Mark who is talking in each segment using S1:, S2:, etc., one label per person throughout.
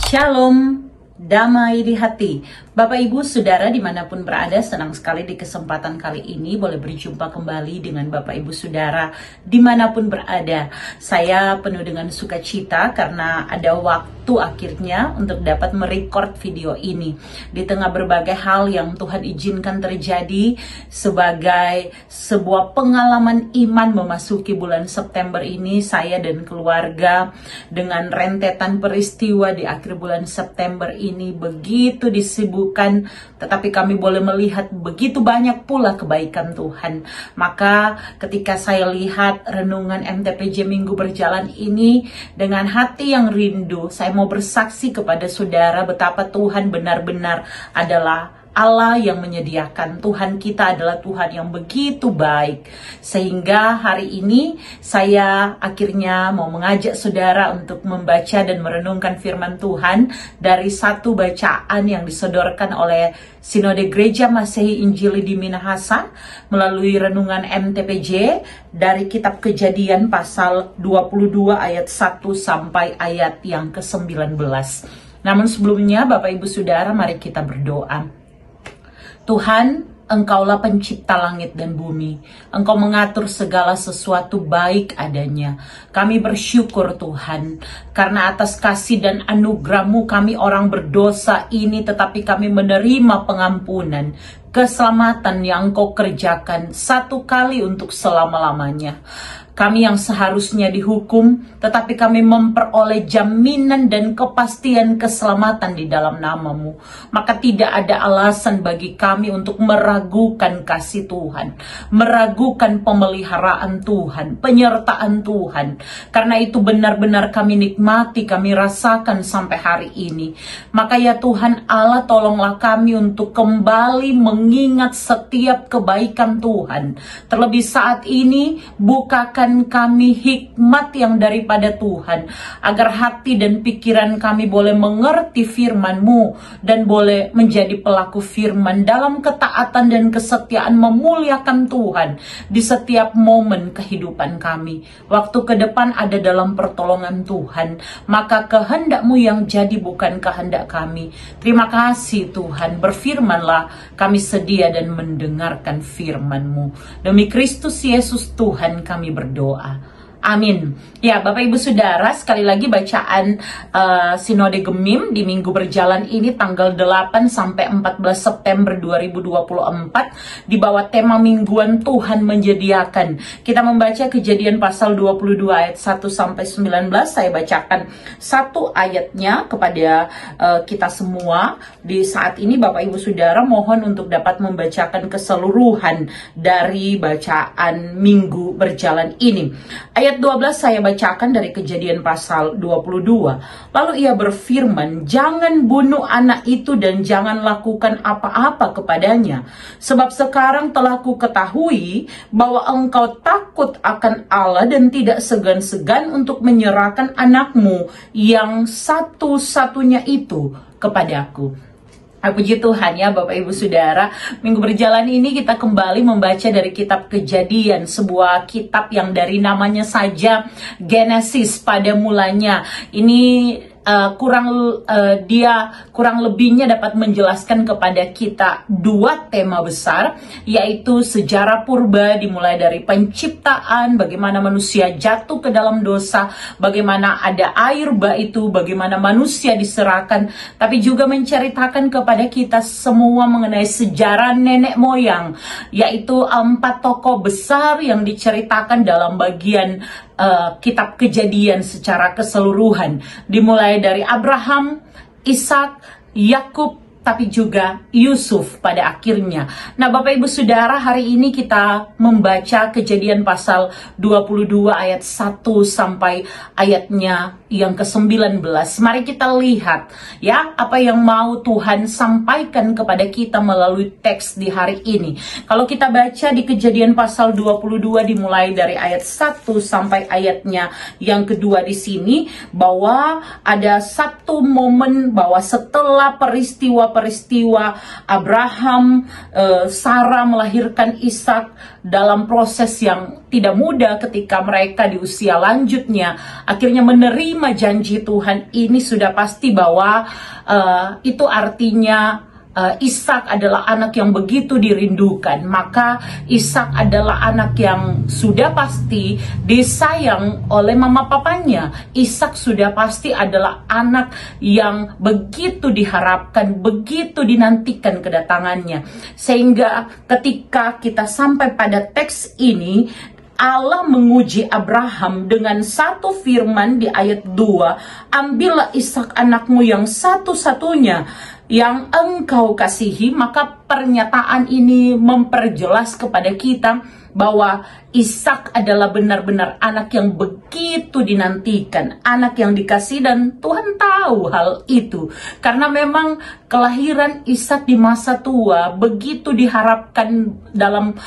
S1: Shalom, damai di hati. Bapak Ibu Saudara dimanapun berada, senang sekali di kesempatan kali ini boleh berjumpa kembali dengan Bapak Ibu Saudara dimanapun berada. Saya penuh dengan sukacita karena ada waktu akhirnya untuk dapat merekord video ini. Di tengah berbagai hal yang Tuhan izinkan terjadi sebagai sebuah pengalaman iman memasuki bulan September ini, saya dan keluarga dengan rentetan peristiwa di akhir bulan September ini begitu disibukkan, tetapi kami boleh melihat begitu banyak pula kebaikan Tuhan. Maka ketika saya lihat renungan MTPJ Minggu Berjalan ini dengan hati yang rindu, saya mau bersaksi kepada saudara betapa Tuhan benar-benar adalah Allah yang menyediakan. Tuhan kita adalah Tuhan yang begitu baik. Sehingga hari ini saya akhirnya mau mengajak saudara untuk membaca dan merenungkan firman Tuhan dari satu bacaan yang disodorkan oleh Sinode Gereja Masehi Injili di Minahasa melalui renungan MTPJ dari kitab Kejadian pasal 22 ayat 1 sampai ayat yang ke-19. Namun sebelumnya Bapak Ibu Saudara, mari kita berdoa. Tuhan, Engkaulah pencipta langit dan bumi. Engkau mengatur segala sesuatu baik adanya. Kami bersyukur Tuhan, karena atas kasih dan anugerah-Mu kami orang berdosa ini, tetapi kami menerima pengampunan, keselamatan yang Engkau kerjakan satu kali untuk selama-lamanya. Kami yang seharusnya dihukum, tetapi kami memperoleh jaminan dan kepastian keselamatan di dalam nama-Mu. Maka tidak ada alasan bagi kami untuk meragukan kasih Tuhan, meragukan pemeliharaan Tuhan, penyertaan Tuhan. Karena itu benar-benar kami nikmati, kami rasakan sampai hari ini. Maka ya Tuhan Allah, tolonglah kami untuk kembali mengingat setiap kebaikan Tuhan. Terlebih saat ini, bukakan kami hikmat yang daripada Tuhan, agar hati dan pikiran kami boleh mengerti firman-Mu dan boleh menjadi pelaku firman dalam ketaatan dan kesetiaan memuliakan Tuhan di setiap momen kehidupan kami. Waktu ke depan ada dalam pertolongan Tuhan, maka kehendak-Mu yang jadi bukan kehendak kami. Terima kasih Tuhan, berfirmanlah, kami sedia dan mendengarkan firman-Mu. Demi Kristus Yesus Tuhan kami berdoa. Amin. Ya, Bapak Ibu Saudara, sekali lagi bacaan Sinode Gemim di Minggu Berjalan ini tanggal 8 sampai 14 September 2024 di bawah tema Mingguan Tuhan Menyediakan. Kita membaca Kejadian pasal 22 ayat 1 sampai 19. Saya bacakan satu ayatnya kepada kita semua. Di saat ini Bapak Ibu Saudara mohon untuk dapat membacakan keseluruhan dari bacaan Minggu Berjalan ini. Ayat 12 saya bacakan dari Kejadian pasal 22. Lalu ia berfirman, jangan bunuh anak itu dan jangan lakukan apa-apa kepadanya. Sebab sekarang telah ku ketahui bahwa engkau takut akan Allah dan tidak segan-segan untuk menyerahkan anakmu yang satu-satunya itu kepadaku. Puji Tuhan ya Bapak Ibu Saudara, Minggu Berjalan ini kita kembali membaca dari kitab Kejadian, sebuah kitab yang dari namanya saja Genesis pada mulanya. Ini kurang lebihnya dapat menjelaskan kepada kita dua tema besar, yaitu sejarah purba dimulai dari penciptaan, bagaimana manusia jatuh ke dalam dosa, bagaimana ada air bah itu, bagaimana manusia diserahkan, tapi juga menceritakan kepada kita semua mengenai sejarah nenek moyang, yaitu 4 tokoh besar yang diceritakan dalam bagian kitab Kejadian secara keseluruhan, dimulai dari Abraham, Ishak, Yakub, tapi juga Yusuf pada akhirnya. Nah Bapak Ibu Saudara, hari ini kita membaca Kejadian pasal 22 ayat 1 sampai ayatnya yang ke-19. Mari kita lihat ya apa yang mau Tuhan sampaikan kepada kita melalui teks di hari ini. Kalau kita baca di Kejadian pasal 22 dimulai dari ayat 1 sampai ayatnya yang kedua di sini, bahwa ada satu momen bahwa setelah peristiwa peristiwa Abraham, Sarah melahirkan Ishak dalam proses yang tidak mudah ketika mereka di usia lanjutnya akhirnya menerima janji Tuhan. Ini sudah pasti bahwa itu artinya Ishak adalah anak yang begitu dirindukan. Maka Ishak adalah anak yang sudah pasti disayang oleh mama papanya. Ishak sudah pasti adalah anak yang begitu diharapkan, begitu dinantikan kedatangannya. Sehingga ketika kita sampai pada teks ini, Allah menguji Abraham dengan satu firman di ayat 2, ambillah Ishak anakmu yang satu-satunya yang engkau kasihi. Maka pernyataan ini memperjelas kepada kita bahwa Ishak adalah benar-benar anak yang begitu dinantikan, anak yang dikasih, dan Tuhan tahu hal itu. Karena memang kelahiran Ishak di masa tua begitu diharapkan dalam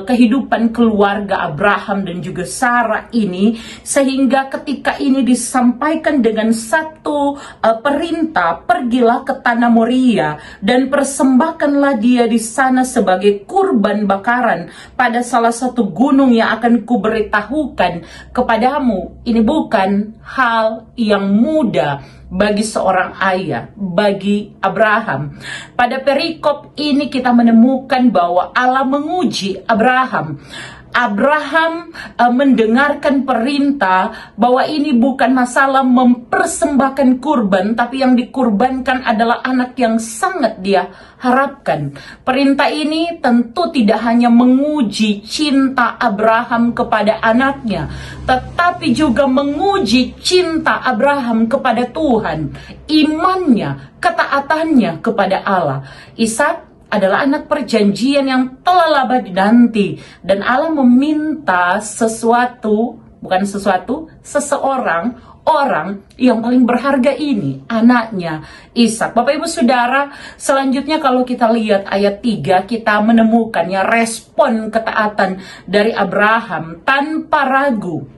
S1: kehidupan keluarga Abraham dan juga Sarah ini, sehingga ketika ini disampaikan dengan satu perintah, pergilah ke tanah Moria dan persembahkanlah dia di sana sebagai kurban bakaran pada salah satu gunung yang akan kuberitahukan kepadamu. Ini bukan hal yang mudah bagi seorang ayah, bagi Abraham. Pada perikop ini kita menemukan bahwa Allah menguji Abraham. Abraham mendengarkan perintah bahwa ini bukan masalah mempersembahkan kurban, tapi yang dikurbankan adalah anak yang sangat dia harapkan. Perintah ini tentu tidak hanya menguji cinta Abraham kepada anaknya, tetapi juga menguji cinta Abraham kepada Tuhan, imannya, ketaatannya kepada Allah. Ishak adalah anak perjanjian yang telah lama dinanti, dan Allah meminta seseorang yang paling berharga ini, anaknya Ishak. Bapak Ibu Saudara, selanjutnya kalau kita lihat ayat 3, kita menemukannya respon ketaatan dari Abraham tanpa ragu.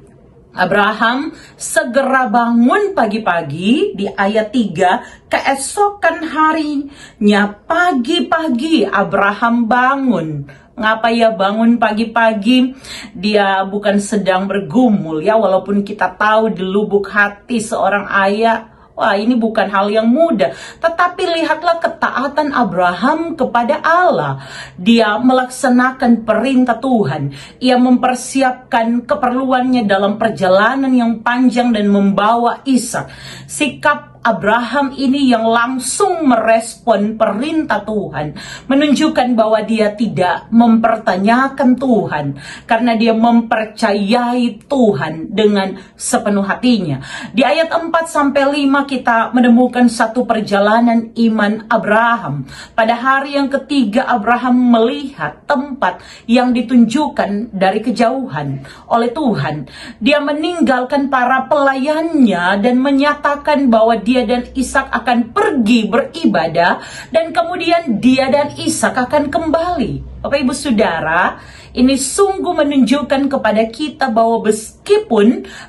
S1: Abraham segera bangun pagi-pagi di ayat 3, keesokan harinya pagi-pagi Abraham bangun. Ngapa ya bangun pagi-pagi? Dia bukan sedang bergumul ya, walaupun kita tahu di lubuk hati seorang ayah, wah ini bukan hal yang mudah. Tetapi lihatlah ketaatan Abraham kepada Allah. Dia melaksanakan perintah Tuhan. Ia mempersiapkan keperluannya dalam perjalanan yang panjang dan membawa Ishak. Sikap Abraham ini yang langsung merespon perintah Tuhan menunjukkan bahwa dia tidak mempertanyakan Tuhan, karena dia mempercayai Tuhan dengan sepenuh hatinya. Di ayat 4-5 kita menemukan satu perjalanan iman Abraham. Pada hari yang ketiga Abraham melihat tempat yang ditunjukkan dari kejauhan oleh Tuhan. Dia meninggalkan para pelayannya dan menyatakan bahwa dia dan Ishak akan pergi beribadah, dan kemudian dia dan Ishak akan kembali. Bapak Ibu Saudara, ini sungguh menunjukkan kepada kita bahwa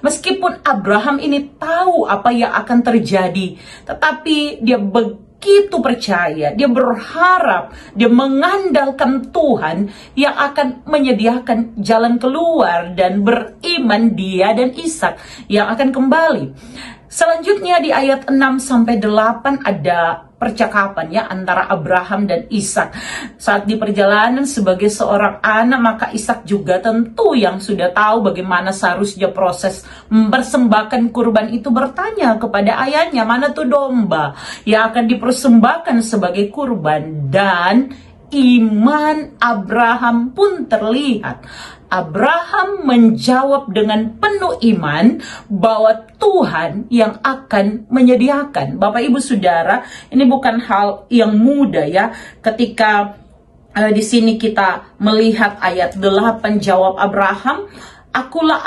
S1: meskipun Abraham ini tahu apa yang akan terjadi, tetapi dia begitu percaya, dia berharap, dia mengandalkan Tuhan yang akan menyediakan jalan keluar, dan beriman dia dan Ishak yang akan kembali. Selanjutnya di ayat 6-8 ada percakapan ya antara Abraham dan Ishak. Saat di perjalanan sebagai seorang anak, maka Ishak juga tentu yang sudah tahu bagaimana seharusnya proses mempersembahkan kurban itu, bertanya kepada ayahnya, mana tuh domba yang akan dipersembahkan sebagai kurban. Dan iman Abraham pun terlihat. Abraham menjawab dengan penuh iman bahwa Tuhan yang akan menyediakan. Bapak Ibu Saudara, ini bukan hal yang mudah ya. Ketika di sini kita melihat ayat 8, jawab Abraham, akulah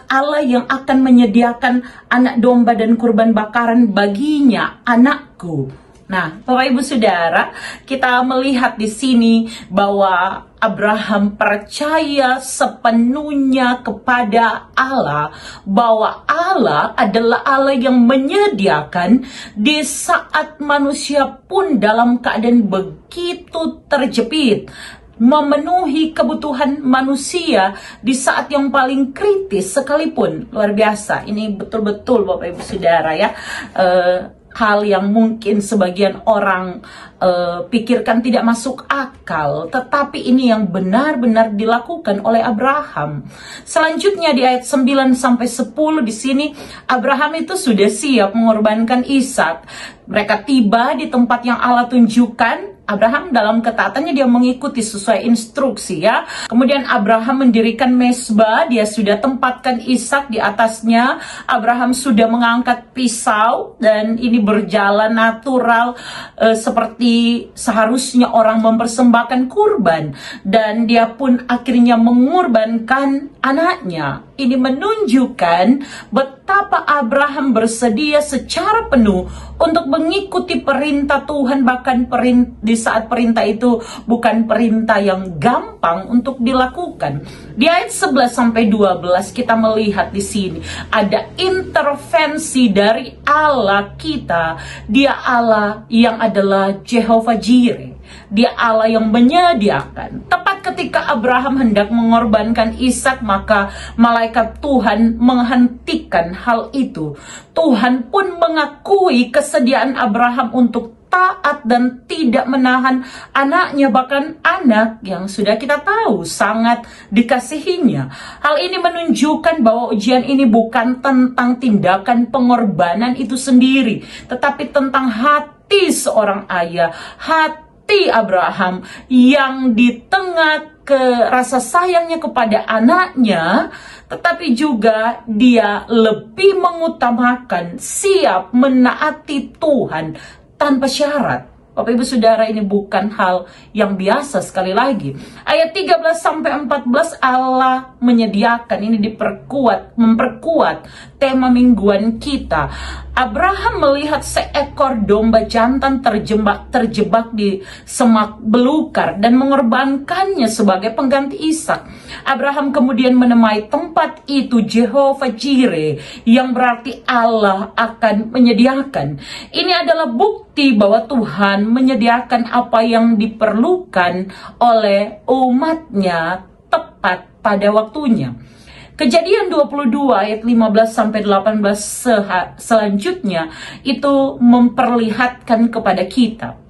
S1: Allah yang akan menyediakan anak domba dan kurban bakaran baginya, anakku. Nah, Bapak Ibu Saudara, kita melihat di sini bahwa Abraham percaya sepenuhnya kepada Allah, bahwa Allah adalah Allah yang menyediakan di saat manusia pun dalam keadaan begitu terjepit, memenuhi kebutuhan manusia di saat yang paling kritis sekalipun. Luar biasa, ini betul-betul Bapak Ibu Saudara ya, hal yang mungkin sebagian orang pikirkan tidak masuk akal, tetapi ini yang benar-benar dilakukan oleh Abraham. Selanjutnya di ayat 9 sampai 10 di sini, Abraham itu sudah siap mengorbankan Ishak. Mereka tiba di tempat yang Allah tunjukkan. Abraham dalam ketaatannya dia mengikuti sesuai instruksi ya. Kemudian Abraham mendirikan mezbah, dia sudah tempatkan Ishak di atasnya. Abraham sudah mengangkat pisau dan ini berjalan natural seperti seharusnya orang mempersembahkan kurban, dan dia pun akhirnya mengorbankan anaknya. Ini menunjukkan betapa Abraham bersedia secara penuh untuk mengikuti perintah Tuhan, bahkan di saat perintah itu bukan perintah yang gampang untuk dilakukan. Di ayat 11 sampai 12 kita melihat di sini ada intervensi dari Allah kita. Dia Allah yang adalah Jehovah Jireh. Dia Allah yang menyediakan. Tepat ketika Abraham hendak mengorbankan Ishak, maka malaikat Tuhan menghentikan hal itu. Tuhan pun mengakui kesediaan Abraham untuk taat dan tidak menahan anaknya, bahkan anak yang sudah kita tahu sangat dikasihinya. Hal ini menunjukkan bahwa ujian ini bukan tentang tindakan pengorbanan itu sendiri, tetapi tentang hati seorang ayah, hati Abraham yang di tengah rasa sayangnya kepada anaknya, tetapi juga dia lebih mengutamakan siap menaati Tuhan tanpa syarat. Bapak Ibu Saudara, ini bukan hal yang biasa. Sekali lagi, ayat 13 sampai 14 Allah menyediakan, ini memperkuat tema mingguan kita. Abraham melihat seekor domba jantan terjebak di semak belukar dan mengorbankannya sebagai pengganti Ishak. Abraham kemudian menamai tempat itu Jehovah Jireh, yang berarti Allah akan menyediakan. Ini adalah bukti bahwa Tuhan menyediakan apa yang diperlukan oleh umatnya tepat pada waktunya. Kejadian 22 ayat 15 sampai 18 selanjutnya itu memperlihatkan kepada kita,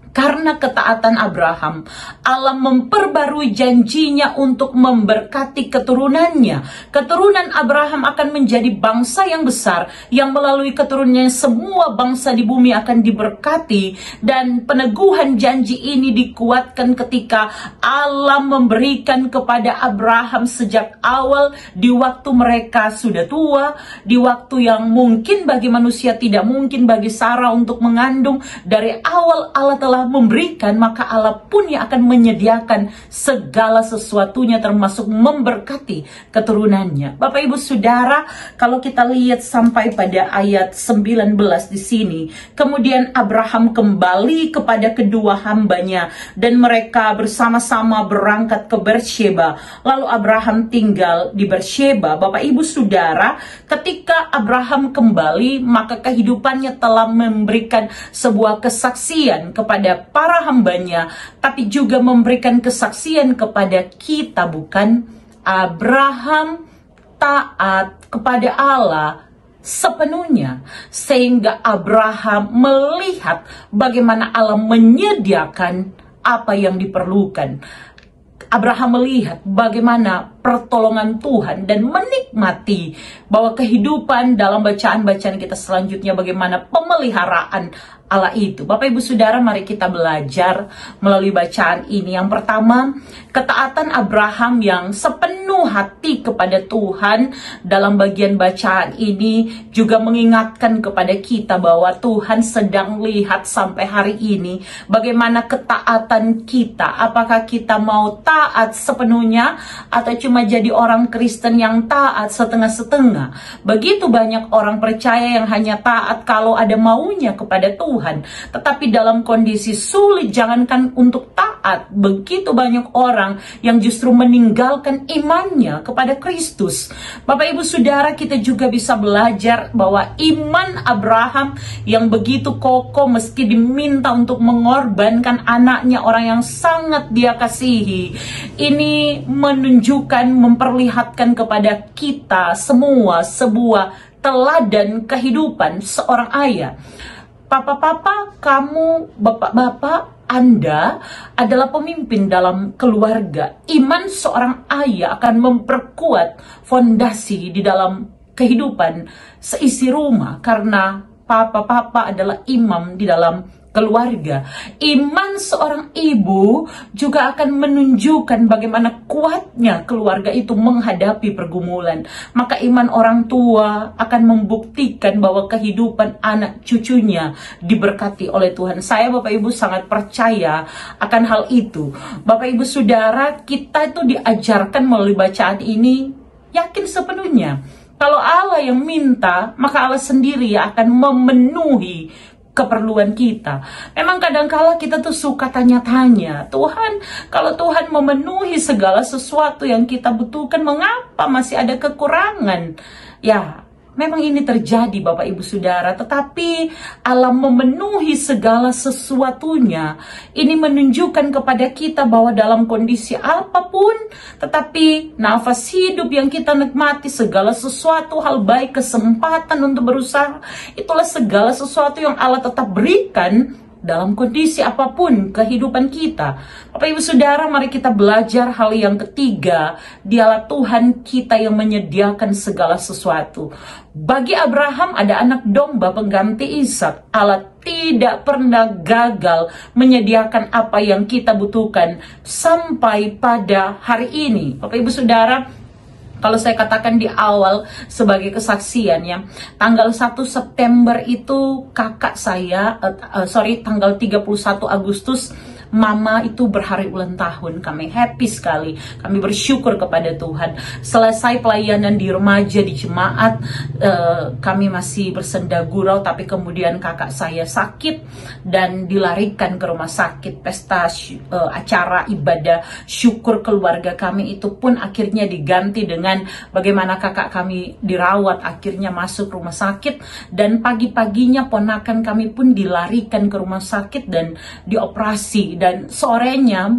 S1: karena ketaatan Abraham, Allah memperbarui janjinya untuk memberkati keturunannya. Keturunan Abraham akan menjadi bangsa yang besar, yang melalui keturunannya semua bangsa di bumi akan diberkati. Dan peneguhan janji ini dikuatkan ketika Allah memberikan kepada Abraham sejak awal, di waktu mereka sudah tua, di waktu yang mungkin bagi manusia tidak mungkin bagi Sarah untuk mengandung. Dari awal Allah telah memberikan, maka Allah pun yang akan menyediakan segala sesuatunya, termasuk memberkati keturunannya. Bapak Ibu Saudara, kalau kita lihat sampai pada ayat 19 di sini, kemudian Abraham kembali kepada kedua hambanya dan mereka bersama-sama berangkat ke Beersheba. Lalu Abraham tinggal di Beersheba. Bapak Ibu Saudara, ketika Abraham kembali, maka kehidupannya telah memberikan sebuah kesaksian kepada para hambanya, tapi juga memberikan kesaksian kepada kita, bukan? Abraham taat kepada Allah sepenuhnya, sehingga Abraham melihat bagaimana Allah menyediakan apa yang diperlukan. Abraham melihat bagaimana pertolongan Tuhan dan menikmati bahwa kehidupan dalam bacaan-bacaan kita selanjutnya, bagaimana pemeliharaan Allah itu. Bapak Ibu Saudara, mari kita belajar melalui bacaan ini. Yang pertama, ketaatan Abraham yang sepenuh hati kepada Tuhan dalam bagian bacaan ini juga mengingatkan kepada kita bahwa Tuhan sedang lihat sampai hari ini bagaimana ketaatan kita. Apakah kita mau taat sepenuhnya atau cuma jadi orang Kristen yang taat setengah-setengah? Begitu banyak orang percaya yang hanya taat kalau ada maunya kepada Tuhan, Tuhan, tetapi dalam kondisi sulit, jangankan untuk taat, begitu banyak orang yang justru meninggalkan imannya kepada Kristus. Bapak Ibu Saudara, kita juga bisa belajar bahwa iman Abraham yang begitu kokoh meski diminta untuk mengorbankan anaknya, orang yang sangat dia kasihi. Ini menunjukkan, memperlihatkan kepada kita semua sebuah teladan kehidupan seorang ayah. Papa-papa, kamu, bapak-bapak, Anda adalah pemimpin dalam keluarga. Iman seorang ayah akan memperkuat fondasi di dalam kehidupan seisi rumah, karena papa-papa adalah imam di dalam keluarga. Iman seorang ibu juga akan menunjukkan bagaimana kuatnya keluarga itu menghadapi pergumulan. Maka iman orang tua akan membuktikan bahwa kehidupan anak cucunya diberkati oleh Tuhan. Saya, Bapak Ibu, sangat percaya akan hal itu. Bapak Ibu Saudara, kita itu diajarkan melalui bacaan ini yakin sepenuhnya kalau Allah yang minta, maka Allah sendiri akan memenuhi keperluan kita. Memang kadangkala kita tuh suka tanya-tanya, Tuhan, kalau Tuhan memenuhi segala sesuatu yang kita butuhkan, mengapa masih ada kekurangan? Ya, memang ini terjadi Bapak Ibu Saudara, tetapi Allah memenuhi segala sesuatunya. Ini menunjukkan kepada kita bahwa dalam kondisi apapun, tetapi nafas hidup yang kita nikmati, segala sesuatu, hal baik, kesempatan untuk berusaha, itulah segala sesuatu yang Allah tetap berikan dalam kondisi apapun kehidupan kita. Bapak Ibu Saudara, mari kita belajar hal yang ketiga. Dialah Tuhan kita yang menyediakan segala sesuatu. Bagi Abraham ada anak domba pengganti Ishak. Allah tidak pernah gagal menyediakan apa yang kita butuhkan sampai pada hari ini. Bapak Ibu Saudara, kalau saya katakan di awal sebagai kesaksian ya, tanggal 1 September itu kakak saya, tanggal 31 Agustus, Mama itu berhari ulang tahun. Kami happy sekali, kami bersyukur kepada Tuhan. Selesai pelayanan di remaja, di jemaat, kami masih bersenda gurau, tapi kemudian kakak saya sakit dan dilarikan ke rumah sakit. Pesta acara ibadah syukur keluarga kami itu pun akhirnya diganti dengan bagaimana kakak kami dirawat, akhirnya masuk rumah sakit, dan pagi-paginya ponakan kami pun dilarikan ke rumah sakit dan dioperasi. Dan sorenya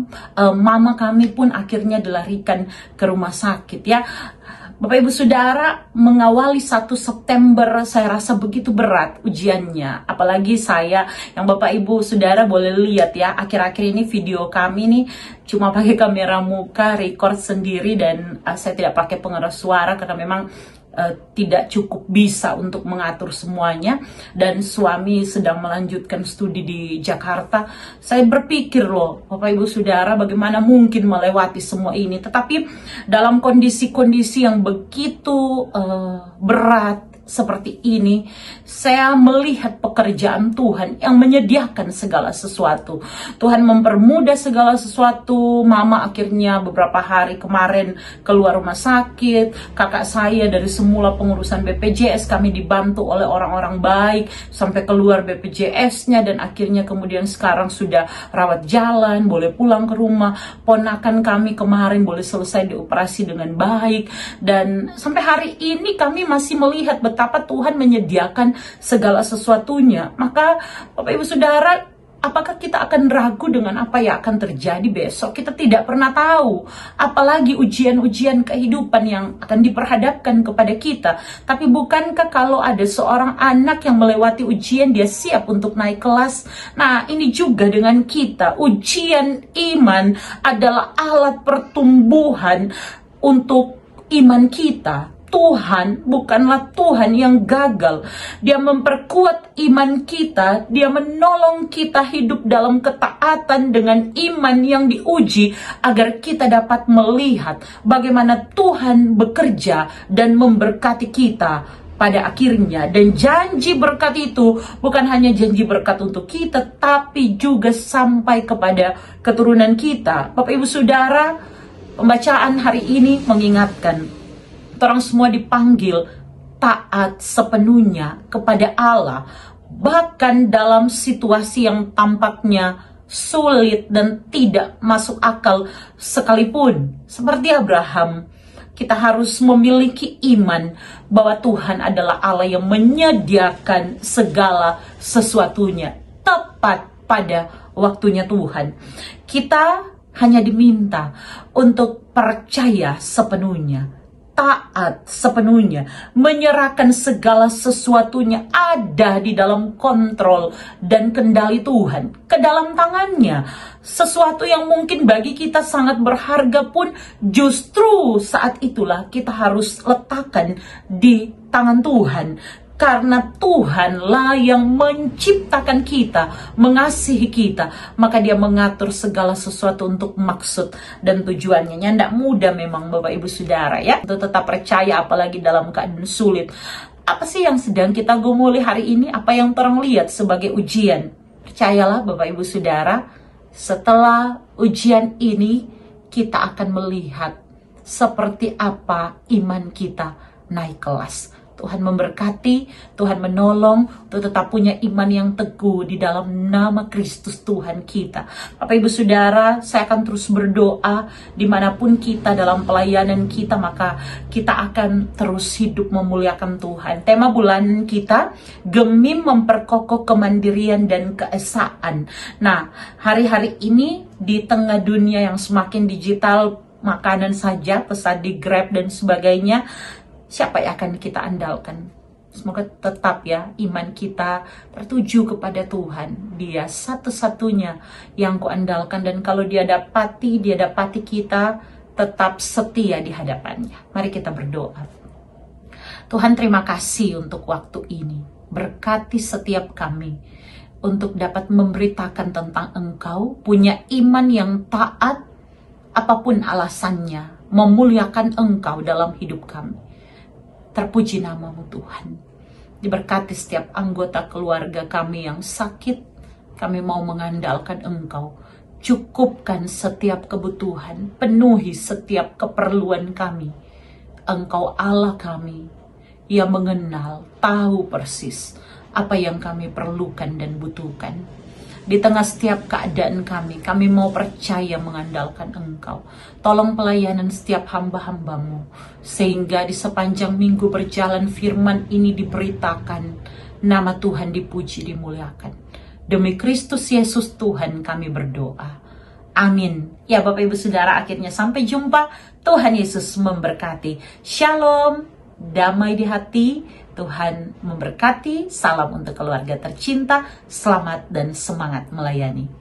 S1: mama kami pun akhirnya dilarikan ke rumah sakit ya. Bapak Ibu Saudara, mengawali 1 September saya rasa begitu berat ujiannya. Apalagi saya, yang Bapak Ibu Saudara boleh lihat ya, akhir-akhir ini video kami nih cuma pakai kamera muka, record sendiri, dan saya tidak pakai pengeras suara karena memang tidak cukup bisa untuk mengatur semuanya, dan suami sedang melanjutkan studi di Jakarta. Saya berpikir loh Bapak Ibu Saudara, bagaimana mungkin melewati semua ini, tetapi dalam kondisi-kondisi yang begitu berat seperti ini, saya melihat pekerjaan Tuhan yang menyediakan segala sesuatu. Tuhan mempermudah segala sesuatu. Mama akhirnya beberapa hari kemarin keluar rumah sakit. Kakak saya dari semula pengurusan BPJS, kami dibantu oleh orang-orang baik sampai keluar BPJS-nya, dan akhirnya kemudian sekarang sudah rawat jalan, boleh pulang ke rumah. Ponakan kami kemarin boleh selesai dioperasi dengan baik, dan sampai hari ini kami masih melihat betapa Tuhan menyediakan segala sesuatunya. Maka Bapak Ibu Saudara, apakah kita akan ragu dengan apa yang akan terjadi besok? Kita tidak pernah tahu, apalagi ujian-ujian kehidupan yang akan diperhadapkan kepada kita. Tapi bukankah kalau ada seorang anak yang melewati ujian, dia siap untuk naik kelas? Nah, ini juga dengan kita. Ujian iman adalah alat pertumbuhan untuk iman kita. Tuhan bukanlah Tuhan yang gagal. Dia memperkuat iman kita. Dia menolong kita hidup dalam ketaatan dengan iman yang diuji, agar kita dapat melihat bagaimana Tuhan bekerja dan memberkati kita pada akhirnya. Dan janji berkat itu bukan hanya janji berkat untuk kita, tapi juga sampai kepada keturunan kita. Bapak Ibu Saudara, pembacaan hari ini mengingatkan orang semua dipanggil taat sepenuhnya kepada Allah. bahkan dalam situasi yang tampaknya sulit dan tidak masuk akal sekalipun. Seperti Abraham, kita harus memiliki iman bahwa Tuhan adalah Allah yang menyediakan segala sesuatunya tepat pada waktunya Tuhan. Kita hanya diminta untuk percaya sepenuhnya, taat sepenuhnya, menyerahkan segala sesuatunya ada di dalam kontrol dan kendali Tuhan, ke dalam tangannya. Sesuatu yang mungkin bagi kita sangat berharga pun justru saat itulah kita harus letakkan di tangan Tuhan. Karena Tuhanlah yang menciptakan kita, mengasihi kita, maka Dia mengatur segala sesuatu untuk maksud dan tujuannya. Tidak mudah memang Bapak Ibu Saudara ya, untuk tetap percaya apalagi dalam keadaan sulit. Apa sih yang sedang kita gumuli hari ini? Apa yang terang lihat sebagai ujian? Percayalah Bapak Ibu Saudara, setelah ujian ini kita akan melihat seperti apa iman kita naik kelas. Tuhan memberkati, Tuhan menolong untuk tetap punya iman yang teguh di dalam nama Kristus Tuhan kita. Bapak Ibu Saudara, saya akan terus berdoa dimanapun kita dalam pelayanan kita, maka kita akan terus hidup memuliakan Tuhan. Tema bulan kita, Gemim Memperkokoh Kemandirian dan Keesaan. Nah, hari-hari ini di tengah dunia yang semakin digital, makanan saja, pesan di Grab dan sebagainya, siapa yang akan kita andalkan? Semoga tetap ya iman kita tertuju kepada Tuhan. Dia satu-satunya yang kuandalkan, dan kalau dia dapati kita tetap setia di hadapannya. Mari kita berdoa. Tuhan, terima kasih untuk waktu ini. Berkati setiap kami untuk dapat memberitakan tentang Engkau, punya iman yang taat apapun alasannya, memuliakan Engkau dalam hidup kami. Terpuji namamu Tuhan. Diberkati setiap anggota keluarga kami yang sakit. Kami mau mengandalkan Engkau. Cukupkan setiap kebutuhan. Penuhi setiap keperluan kami. Engkau Allah kami yang mengenal, tahu persis apa yang kami perlukan dan butuhkan. Di tengah setiap keadaan kami mau percaya mengandalkan Engkau. Tolong pelayanan setiap hamba-hambamu, sehingga di sepanjang minggu berjalan firman ini diberitakan, nama Tuhan dipuji, dimuliakan. Demi Kristus Yesus Tuhan kami berdoa. Amin. Ya Bapak Ibu Saudara, akhirnya sampai jumpa. Tuhan Yesus memberkati. Shalom, damai di hati. Tuhan memberkati. Salam untuk keluarga tercinta. Selamat dan semangat melayani.